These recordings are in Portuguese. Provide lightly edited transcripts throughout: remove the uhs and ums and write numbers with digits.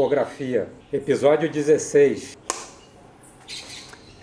Surfografia, episódio 16.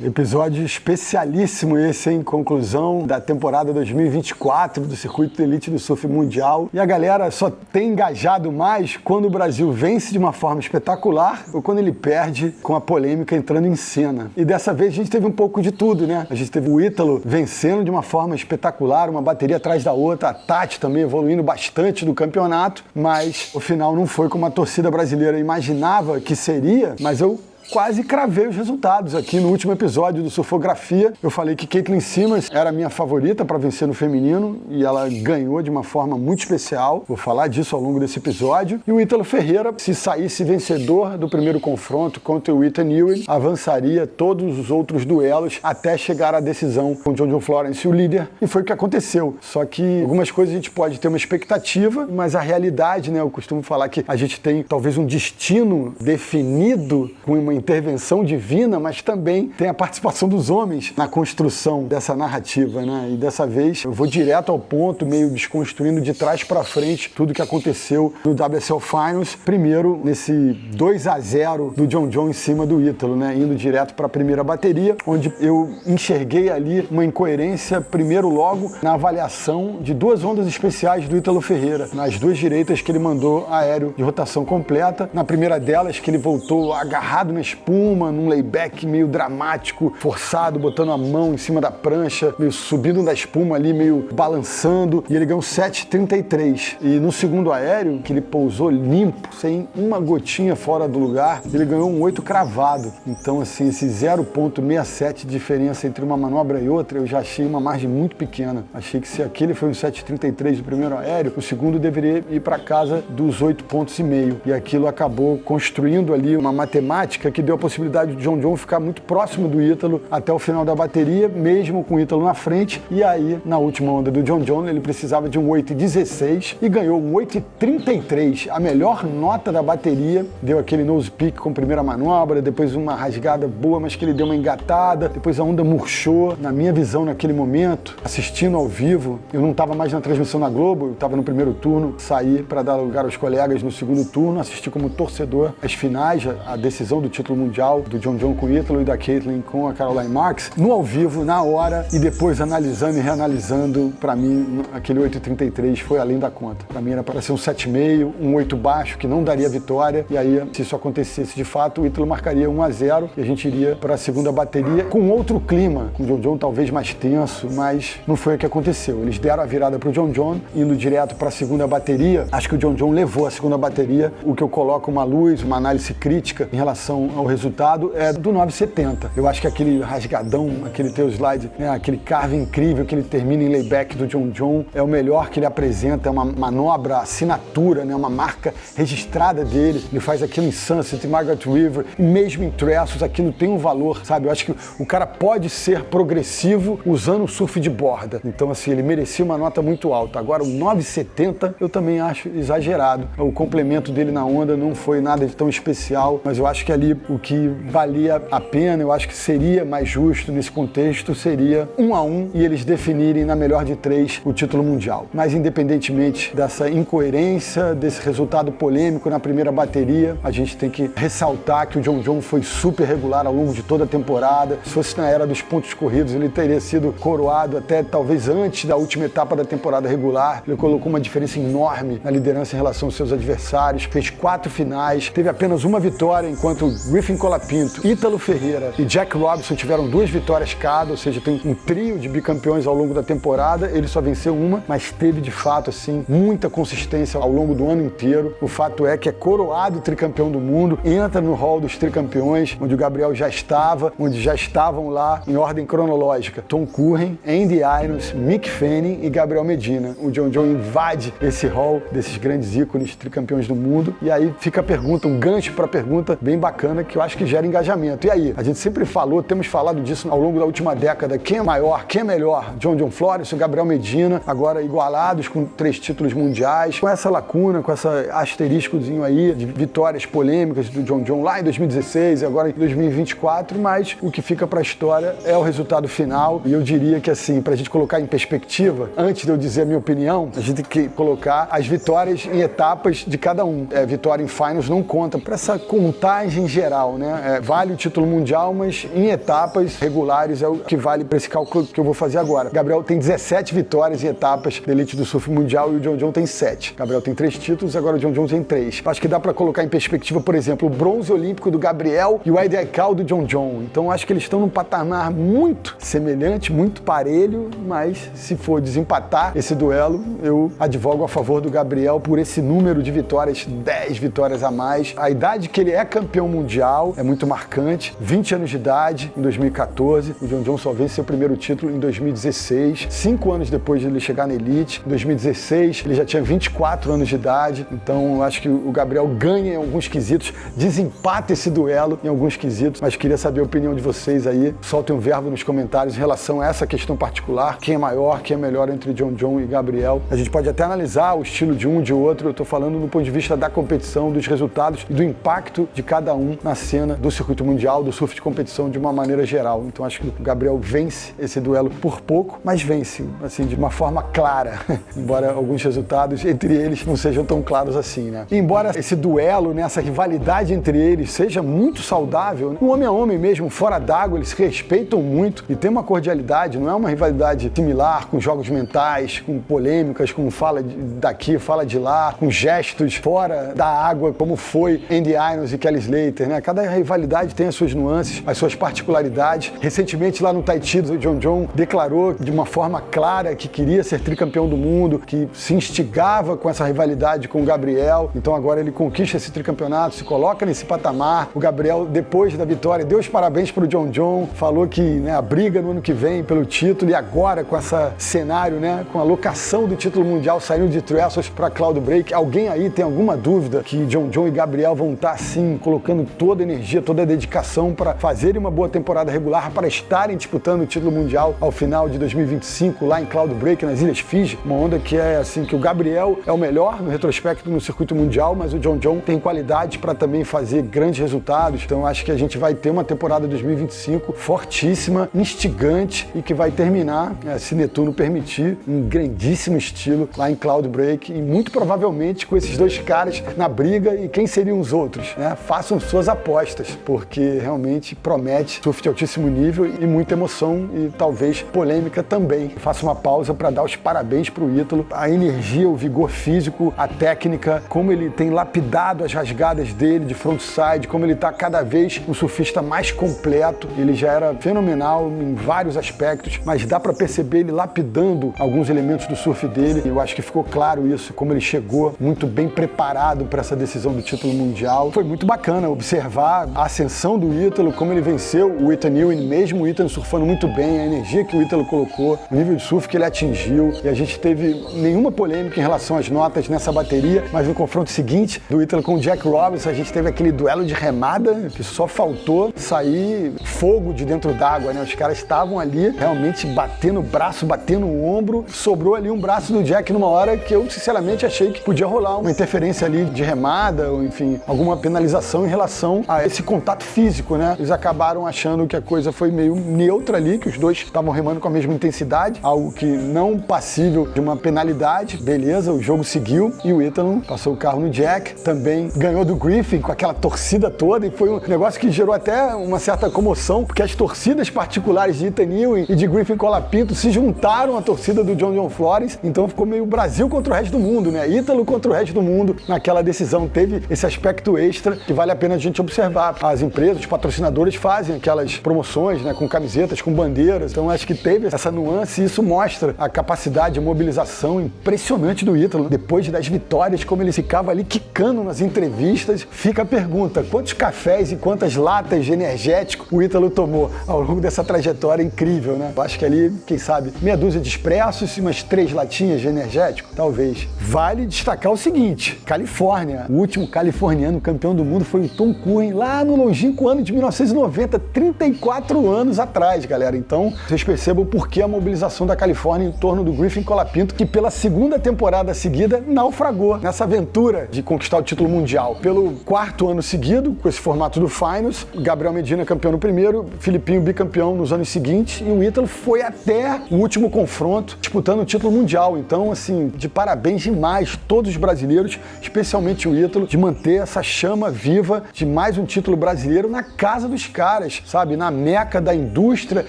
Episódio especialíssimo esse, em conclusão da temporada 2024 do Circuito de Elite do Surf Mundial. E a galera só tem engajado mais quando o Brasil vence de uma forma espetacular ou quando ele perde com a polêmica entrando em cena. E dessa vez a gente teve um pouco de tudo, né? A gente teve o Ítalo vencendo de uma forma espetacular, uma bateria atrás da outra, a Tati também evoluindo bastante no campeonato, mas o final não foi como a torcida brasileira imaginava que seria, mas eu quase cravei os resultados aqui no último episódio do Surfografia. Eu falei que Caitlin Simmons era a minha favorita para vencer no feminino e ela ganhou de uma forma muito especial. Vou falar disso ao longo desse episódio. E o Ítalo Ferreira, se saísse vencedor do primeiro confronto contra o Ethan Ewing, avançaria todos os outros duelos até chegar à decisão com o John Florence, o líder, e foi o que aconteceu. Só que algumas coisas a gente pode ter uma expectativa, mas a realidade, né? Eu costumo falar que a gente tem talvez um destino definido com uma intervenção divina, mas também tem a participação dos homens na construção dessa narrativa, né? E dessa vez eu vou direto ao ponto, meio desconstruindo de trás para frente tudo que aconteceu no WSL Finals. Primeiro, nesse 2-0 do John em cima do Ítalo, né? Indo direto para a primeira bateria, onde eu enxerguei ali uma incoerência, primeiro logo na avaliação de duas ondas especiais do Ítalo Ferreira, nas duas direitas que ele mandou aéreo de rotação completa. Na primeira delas, que ele voltou agarrado na espuma, num layback meio dramático, forçado, botando a mão em cima da prancha, meio subindo da espuma ali, meio balançando, e ele ganhou 7,33. E no segundo aéreo, que ele pousou limpo, sem uma gotinha fora do lugar, ele ganhou um 8 cravado. Então, assim, esse 0,67 de diferença entre uma manobra e outra, eu já achei uma margem muito pequena. Achei que se aquele foi um 7,33 do primeiro aéreo, o segundo deveria ir para casa dos 8,5 pontos. E aquilo acabou construindo ali uma matemática que deu a possibilidade de John ficar muito próximo do Ítalo até o final da bateria, mesmo com o Ítalo na frente. E aí, na última onda do John, ele precisava de um 8,16 e ganhou um 8,33, a melhor nota da bateria. Deu aquele nose peak com a primeira manobra, depois uma rasgada boa, mas que ele deu uma engatada, depois a onda murchou. Na minha visão, naquele momento, assistindo ao vivo, eu não estava mais na transmissão na Globo, eu estava no primeiro turno, saí para dar lugar aos colegas no segundo turno, assisti como torcedor as finais, a decisão do título mundial do John com o Ítalo e da Caitlin com a Caroline Marks, no ao vivo, na hora, e depois analisando e reanalisando. Para mim, aquele 8,33 foi além da conta. Para mim era para ser um 7,5, um 8 baixo, que não daria vitória, e aí, se isso acontecesse de fato, o Ítalo marcaria 1-0 e a gente iria para a segunda bateria com outro clima, com o John talvez mais tenso, mas não foi o que aconteceu. Eles deram a virada para o John, indo direto para a segunda bateria. Acho que o John levou a segunda bateria, o que eu coloco uma luz, uma análise crítica em relação ao resultado é do 9,70. Eu acho que aquele rasgadão, aquele tail slide, né, aquele carve incrível que ele termina em layback do John é o melhor que ele apresenta, é uma manobra, assinatura, né, uma marca registrada dele. Ele faz aquilo em Sunset, Margaret River, e mesmo em Tressos, aquilo tem um valor, sabe? Eu acho que o cara pode ser progressivo usando o surf de borda. Então, assim, ele merecia uma nota muito alta. Agora, o 9,70 eu também acho exagerado. O complemento dele na onda não foi nada de tão especial, mas eu acho que ali o que valia a pena, eu acho que seria mais justo nesse contexto, seria 1-1 e eles definirem na melhor de 3 o título mundial. Mas independentemente dessa incoerência, desse resultado polêmico na primeira bateria, a gente tem que ressaltar que o John foi super regular ao longo de toda a temporada. Se fosse na era dos pontos corridos, ele teria sido coroado até talvez antes da última etapa da temporada regular. Ele colocou uma diferença enorme na liderança em relação aos seus adversários, fez 4 finais, teve apenas uma vitória, enquanto Griffin Colapinto, Ítalo Ferreira e Jack Robinson tiveram 2 vitórias cada, ou seja, tem um trio de bicampeões ao longo da temporada. Ele só venceu uma, mas teve de fato assim muita consistência ao longo do ano inteiro. O fato é que é coroado tricampeão do mundo, entra no hall dos tricampeões, onde o Gabriel já estava, onde já estavam lá em ordem cronológica Tom Curren, Andy Irons, Mick Fanning e Gabriel Medina. O John invade esse hall desses grandes ícones tricampeões do mundo. E aí fica a pergunta, um gancho para a pergunta bem bacana bacana que eu acho que gera engajamento. E aí, a gente sempre falou, temos falado disso ao longo da última década, quem é maior, quem é melhor? John Flores, o Gabriel Medina, agora igualados com 3 títulos mundiais, com essa lacuna, com esse asteriscozinho aí de vitórias polêmicas do John lá em 2016 e agora em 2024, mas o que fica para a história é o resultado final. E eu diria que assim, para a gente colocar em perspectiva, antes de eu dizer a minha opinião, a gente tem que colocar as vitórias em etapas de cada um. Vitória em finals não conta para essa contagem geral, né? Vale o título mundial, mas em etapas regulares é o que vale para esse cálculo que eu vou fazer agora. Gabriel tem 17 vitórias em etapas da elite do surf mundial e o John tem 7. Gabriel tem 3 títulos, agora o John tem 3. Acho que dá para colocar em perspectiva, por exemplo, o bronze olímpico do Gabriel e o IDICAL do John. Então acho que eles estão num patamar muito semelhante, muito parelho, mas se for desempatar esse duelo, eu advogo a favor do Gabriel por esse número de vitórias, 10 vitórias a mais. A idade que ele é campeão mundial é muito marcante, 20 anos de idade em 2014, o John só vence seu primeiro título em 2016, 5 anos depois de ele chegar na elite. Em 2016 ele já tinha 24 anos de idade, então eu acho que o Gabriel ganha em alguns quesitos, desempata esse duelo em alguns quesitos, mas queria saber a opinião de vocês aí. Soltem um verbo nos comentários em relação a essa questão particular, quem é maior, quem é melhor entre John e Gabriel. A gente pode até analisar o estilo de um de outro, eu tô falando do ponto de vista da competição, dos resultados e do impacto de cada um na cena do circuito mundial, do surf de competição de uma maneira geral. Então acho que o Gabriel vence esse duelo por pouco, mas vence, assim, de uma forma clara, embora alguns resultados entre eles não sejam tão claros assim, né? E embora esse duelo, né, essa rivalidade entre eles seja muito saudável, no homem a homem mesmo, fora d'água, eles se respeitam muito e tem uma cordialidade, não é uma rivalidade similar, com jogos mentais, com polêmicas, com fala daqui, fala de lá, com gestos fora da água, como foi Andy Irons e Kelly Slater, né? Cada rivalidade tem as suas nuances, as suas particularidades. Recentemente lá no Tahiti, o John declarou de uma forma clara que queria ser tricampeão do mundo, que se instigava com essa rivalidade com o Gabriel. Então agora ele conquista esse tricampeonato, se coloca nesse patamar. O Gabriel, depois da vitória, deu os parabéns para o John, falou que, né, a briga no ano que vem pelo título, e agora com esse cenário, né, com a locação do título mundial saindo de Trestles para Cloud Break, alguém aí tem alguma dúvida que John e Gabriel vão estar assim colocando toda a energia, toda a dedicação para fazerem uma boa temporada regular, para estarem disputando o título mundial ao final de 2025 lá em Cloud Break, nas Ilhas Fiji, uma onda que é assim, que o Gabriel é o melhor no retrospecto no circuito mundial, mas o John tem qualidade para também fazer grandes resultados. Então acho que a gente vai ter uma temporada 2025 fortíssima, instigante e que vai terminar, se Netuno permitir, em grandíssimo estilo lá em Cloud Break, e muito provavelmente com esses dois caras na briga. E quem seriam os outros, né? Façam suas apostas, porque realmente promete surf de altíssimo nível e muita emoção e talvez polêmica também. Faço uma pausa para dar os parabéns para o Ítalo, a energia, o vigor físico, a técnica, como ele tem lapidado as rasgadas dele de frontside, como ele está cada vez um surfista mais completo. Ele já era fenomenal em vários aspectos, mas dá para perceber ele lapidando alguns elementos do surf dele. Eu acho que ficou claro isso, como ele chegou muito bem preparado para essa decisão do título mundial. Foi muito bacana observar a ascensão do Ítalo, como ele venceu o Ethan Ewing, mesmo o Ethan surfando muito bem, a energia que o Ítalo colocou, o nível de surf que ele atingiu, e a gente teve nenhuma polêmica em relação às notas nessa bateria, mas no confronto seguinte do Ítalo com o Jack Robinson, a gente teve aquele duelo de remada que só faltou sair fogo de dentro d'água, né? Os caras estavam ali realmente batendo o braço, batendo o ombro, sobrou ali um braço do Jack numa hora que eu sinceramente achei que podia rolar uma interferência ali de remada, ou enfim, alguma penalização em relação a esse contato físico, né? Eles acabaram achando que a coisa foi meio neutra ali, que os dois estavam remando com a mesma intensidade, algo que não passível de uma penalidade. Beleza, o jogo seguiu e o Ethan passou o carro no Jack, também ganhou do Griffin com aquela torcida toda, e foi um negócio que gerou até uma certa comoção, porque as torcidas particulares de Ethan Ewing e de Griffin Colapinto se juntaram à torcida do John Flores, então ficou meio Brasil contra o resto do mundo, né? Ítalo contra o resto do mundo naquela decisão. Teve esse aspecto extra que vale a pena a gente observar. As empresas, os patrocinadores fazem aquelas promoções, né, com camisetas, com bandeiras, então acho que teve essa nuance e isso mostra a capacidade de mobilização impressionante do Ítalo. Depois das vitórias, como ele ficava ali quicando nas entrevistas, fica a pergunta, quantos cafés e quantas latas de energético o Ítalo tomou ao longo dessa trajetória incrível, né? Eu acho que ali, quem sabe, meia dúzia de expressos e umas 3 latinhas de energético, talvez. Vale destacar o seguinte, Califórnia, o último californiano campeão do mundo foi o Tom ocorrem lá no longínquo ano de 1990, 34 anos atrás, galera. Então, vocês percebam por que a mobilização da Califórnia em torno do Griffin Colapinto, que pela segunda temporada seguida naufragou nessa aventura de conquistar o título mundial. Pelo quarto ano seguido, com esse formato do Finals, Gabriel Medina campeão no primeiro, Filipinho bicampeão nos anos seguintes, e o Ítalo foi até o último confronto disputando o título mundial. Então, assim, de parabéns demais todos os brasileiros, especialmente o Ítalo, de manter essa chama viva de mais um título brasileiro na casa dos caras, sabe? Na meca da indústria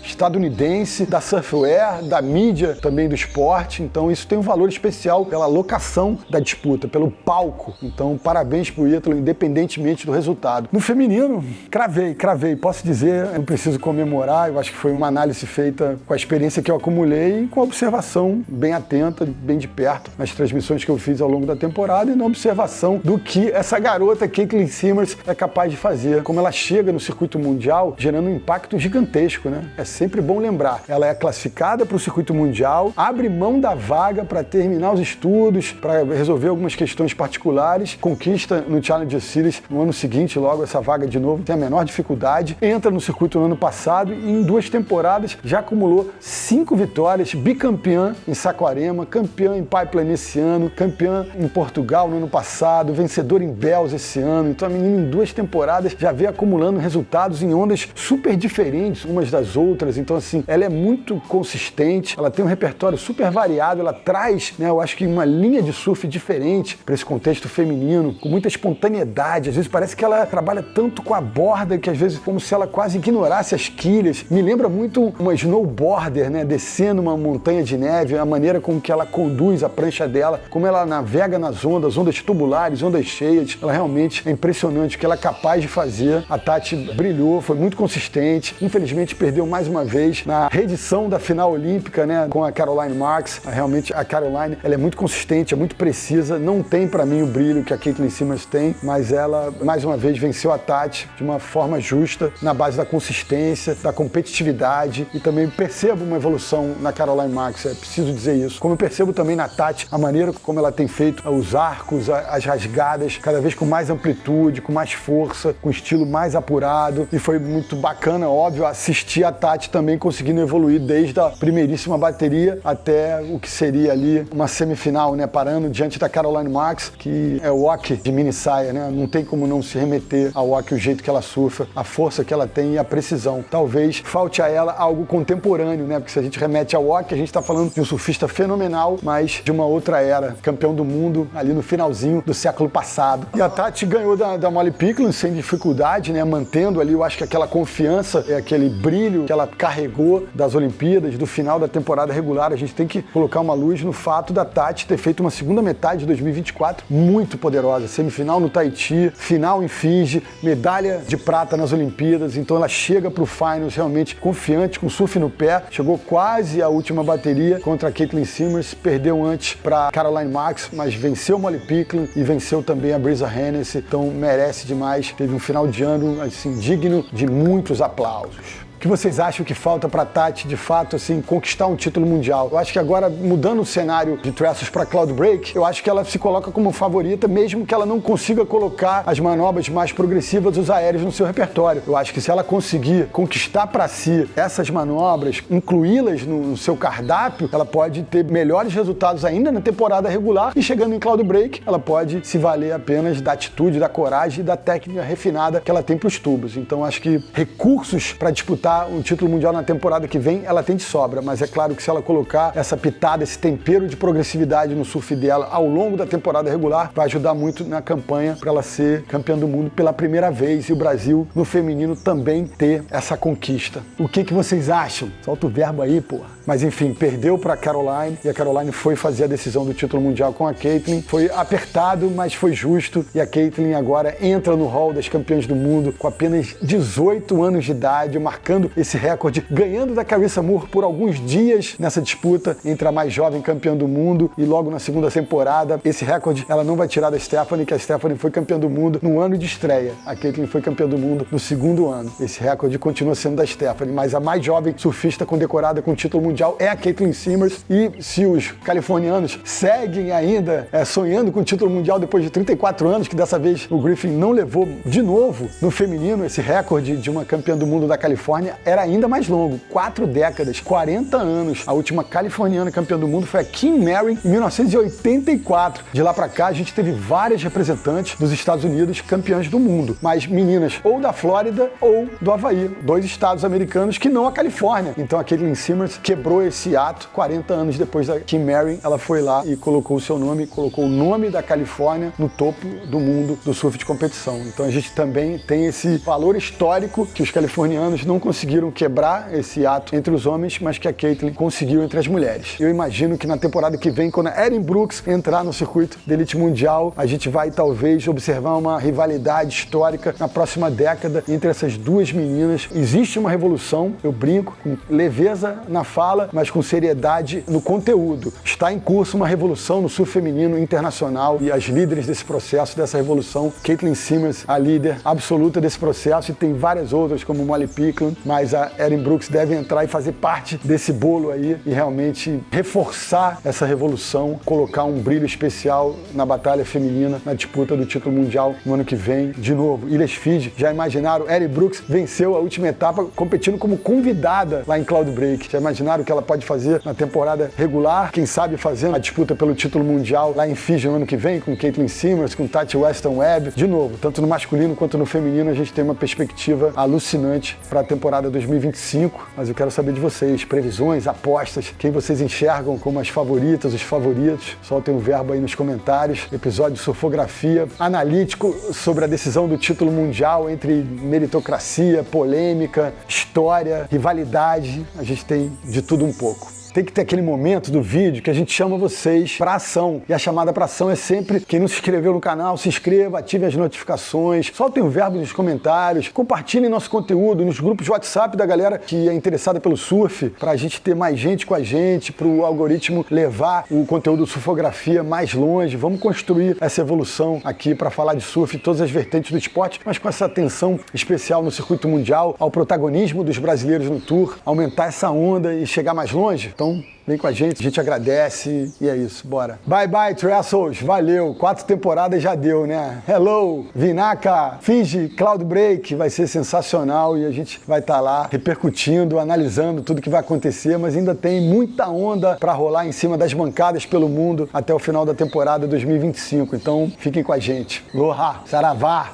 estadunidense, da surfwear, da mídia também do esporte. Então isso tem um valor especial pela locação da disputa, pelo palco. Então parabéns pro Ítalo, independentemente do resultado. No feminino, cravei. Posso dizer, não preciso comemorar, eu acho que foi uma análise feita com a experiência que eu acumulei e com a observação bem atenta, bem de perto, nas transmissões que eu fiz ao longo da temporada e na observação do que essa garota, Caitlin Simmers, é capaz de fazer. Como ela chega no circuito mundial, gerando um impacto gigantesco, né? É sempre bom lembrar. Ela é classificada para o circuito mundial, abre mão da vaga para terminar os estudos, para resolver algumas questões particulares, conquista no Challenger Series no ano seguinte, logo essa vaga de novo, tem a menor dificuldade, entra no circuito no ano passado e em 2 temporadas já acumulou 5 vitórias, bicampeã em Saquarema, campeã em Pipeline esse ano, campeã em Portugal no ano passado, vencedora em Bells esse ano. Então a menina em 2 temporadas já vem acumulando resultados em ondas super diferentes umas das outras. Então assim, ela é muito consistente, ela tem um repertório super variado, ela traz, né, eu acho que uma linha de surf diferente para esse contexto feminino, com muita espontaneidade. Às vezes parece que ela trabalha tanto com a borda que às vezes como se ela quase ignorasse as quilhas. Me lembra muito uma snowboarder, né, descendo uma montanha de neve, a maneira com que ela conduz a prancha dela, como ela navega nas ondas tubulares, ondas cheias. Ela realmente é impressionante o que ela é capaz de fazer. A Tati brilhou, foi muito consistente. Infelizmente perdeu mais uma vez na reedição da final olímpica, né, com a Caroline Marks. Realmente a Caroline, ela é muito consistente, é muito precisa, não tem para mim o brilho que a Caitlin Simmers tem, mas ela mais uma vez venceu a Tati de uma forma justa, na base da consistência, da competitividade, e também percebo uma evolução na Caroline Marks, é preciso dizer isso. Como eu percebo também na Tati, a maneira como ela tem feito os arcos, as rasgadas, cada vez com mais amplitude, com mais força, com estilo mais apurado, e foi muito bacana, óbvio, assistir a Tati também conseguindo evoluir desde a primeiríssima bateria até o que seria ali uma semifinal, né, parando diante da Caroline Marks, que é o walk de mini saia, né, não tem como não se remeter ao walk, o jeito que ela surfa, a força que ela tem e a precisão. Talvez falte a ela algo contemporâneo, né, porque se a gente remete ao walk, a gente está falando de um surfista fenomenal, mas de uma outra era, campeão do mundo ali no finalzinho do século passado. E a Tati ganhou da Molly Picklin sem dificuldade, né, mantendo ali, eu acho que aquela confiança, aquele brilho que ela carregou das Olimpíadas, do final da temporada regular. A gente tem que colocar uma luz no fato da Tati ter feito uma segunda metade de 2024 muito poderosa. Semifinal no Tahiti, final em Fiji, medalha de prata nas Olimpíadas. Então ela chega pro Finals realmente confiante, com surf no pé. Chegou quase a última bateria contra a Caitlin Simmers, perdeu antes para Caroline Marks, mas venceu Molly Picklin e venceu também a Brisa Hennessy. Então merece demais. Teve um final de ano assim digno de muitos aplausos. O que vocês acham que falta para a Tati, de fato, assim, conquistar um título mundial? Eu acho que agora, mudando o cenário de Tressos para Cloud Break, eu acho que ela se coloca como favorita, mesmo que ela não consiga colocar as manobras mais progressivas dos aéreos no seu repertório. Eu acho que se ela conseguir conquistar para si essas manobras, incluí-las no seu cardápio, ela pode ter melhores resultados ainda na temporada regular, e chegando em Cloud Break, ela pode se valer apenas da atitude, da coragem e da técnica refinada que ela tem para os tubos. Então, acho que recursos para disputar um título mundial na temporada que vem, ela tem de sobra, mas é claro que se ela colocar essa pitada, esse tempero de progressividade no surf dela ao longo da temporada regular, vai ajudar muito na campanha para ela ser campeã do mundo pela primeira vez, e o Brasil no feminino também ter essa conquista. O que vocês acham? Solta o verbo aí, porra. Mas enfim, perdeu para a Caroline, e a Caroline foi fazer a decisão do título mundial com a Caitlin. Foi apertado, mas foi justo, e a Caitlin agora entra no hall das campeãs do mundo com apenas 18 anos de idade, marcando conseguindo esse recorde, ganhando da Carissa Moore por alguns dias nessa disputa entre a mais jovem campeã do mundo e logo na segunda temporada. Esse recorde ela não vai tirar da Stephanie, que a Stephanie foi campeã do mundo no ano de estreia. A Caitlyn foi campeã do mundo no segundo ano. Esse recorde continua sendo da Stephanie, mas a mais jovem surfista condecorada com o título mundial é a Caitlyn Simmers. E se os californianos seguem ainda sonhando com o título mundial depois de 34 anos, que dessa vez o Griffin não levou de novo no feminino, esse recorde de uma campeã do mundo da Califórnia era ainda mais longo, 4 décadas, 40 anos. A última californiana campeã do mundo foi a Kim Merritt em 1984. De lá pra cá a gente teve várias representantes dos Estados Unidos campeãs do mundo, mas meninas ou da Flórida ou do Havaí, 2 estados americanos que não a Califórnia. Então a Caitlyn Simmers quebrou esse ato 40 anos depois da Kim Merritt. Ela foi lá e colocou o seu nome, colocou o nome da Califórnia no topo do mundo do surf de competição. Então a gente também tem esse valor histórico que os californianos não conseguiram quebrar esse ato entre os homens, mas que a Caitlyn conseguiu entre as mulheres. Eu imagino que na temporada que vem, quando a Erin Brooks entrar no circuito de elite mundial, a gente vai talvez observar uma rivalidade histórica na próxima década entre essas duas meninas. Existe uma revolução, eu brinco, com leveza na fala, mas com seriedade no conteúdo. Está em curso uma revolução no surf feminino internacional e as líderes desse processo, dessa revolução, Caitlyn Simmers, a líder absoluta desse processo, e tem várias outras como Molly Picklum, mas a Erin Brooks deve entrar e fazer parte desse bolo aí e realmente reforçar essa revolução, colocar um brilho especial na batalha feminina, na disputa do título mundial no ano que vem. De novo, Ilhas Fiji, já imaginaram? Erin Brooks venceu a última etapa competindo como convidada lá em Cloud Break. Já imaginaram o que ela pode fazer na temporada regular? Quem sabe fazendo a disputa pelo título mundial lá em Fiji no ano que vem, com Caitlyn Simmers, com Tati Weston Webb. De novo, tanto no masculino quanto no feminino, a gente tem uma perspectiva alucinante para a temporada 2025, mas eu quero saber de vocês, previsões, apostas, quem vocês enxergam como as favoritas, os favoritos. Soltem um verbo aí nos comentários. Episódio de surfografia, analítico sobre a decisão do título mundial entre meritocracia, polêmica, história, rivalidade. A gente tem de tudo um pouco. Tem que ter aquele momento do vídeo que a gente chama vocês para ação. E a chamada para ação é sempre quem não se inscreveu no canal, se inscreva, ative as notificações, soltem o verbo nos comentários, compartilhem nosso conteúdo nos grupos de WhatsApp da galera que é interessada pelo surf, para a gente ter mais gente com a gente, para o algoritmo levar o conteúdo surfografia mais longe. Vamos construir essa evolução aqui para falar de surf em todas as vertentes do esporte, mas com essa atenção especial no circuito mundial, ao protagonismo dos brasileiros no Tour, aumentar essa onda e chegar mais longe. Então, vem com a gente agradece e é isso, bora. Bye bye, Trestles, valeu, 4 temporadas já deu, né? Hello, Vinaka, Fiji, Cloud Break, vai ser sensacional e a gente vai estar lá repercutindo, analisando tudo que vai acontecer, mas ainda tem muita onda para rolar em cima das bancadas pelo mundo até o final da temporada 2025, então fiquem com a gente. Aloha, saravá!